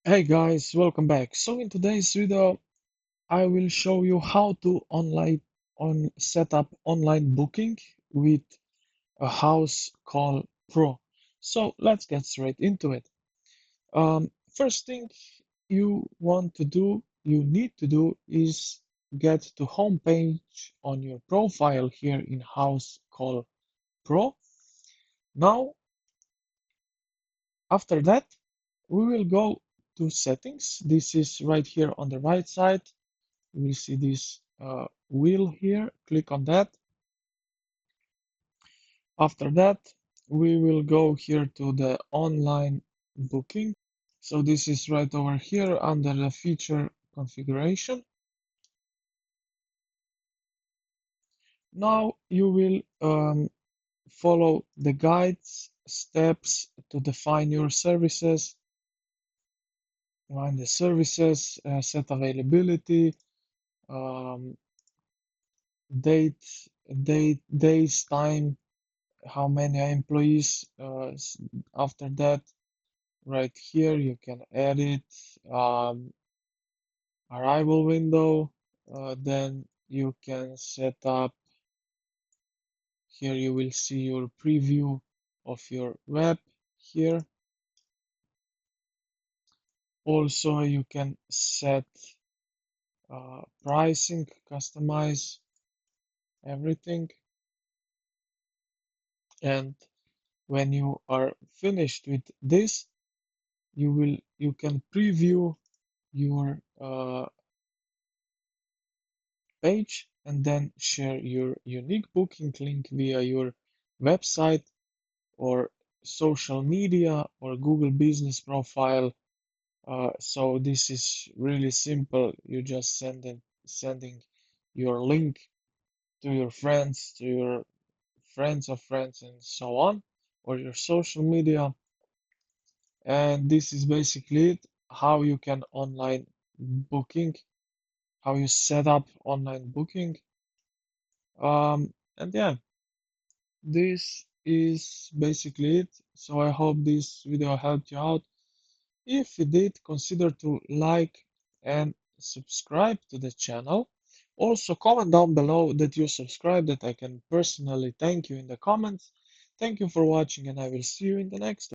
Hey guys, welcome back. So in today's video, I will show you how to set up online booking with a Housecall Pro. So let's get straight into it. First thing you need to do is get to home page on your profile here in Housecall Pro. Now, after that, we will go to settings. This is right here on the right side. You will see this wheel here. Click on that. After that, we will go here to the online booking. So this is right over here under the feature configuration. Now you will follow the guides, steps to define your services, set availability, um, date, days, time, how many employees. After that, right here, you can edit arrival window. Then you can set up. Here you will see your preview of your web here. Also, you can set pricing, customize everything. And when you are finished with this, you can preview your page and then share your unique booking link via your website or social media or Google business profile. So this is really simple. You just sending your link to your friends, to your friends of friends, and so on, or your social media. And this is basically it. How you can online booking, how you set up online booking. And yeah, this is basically it. So I hope this video helped you out. If it did, consider to like and subscribe to the channel. Also, comment down below that you subscribed, that I can personally thank you in the comments. Thank you for watching, and I will see you in the next one.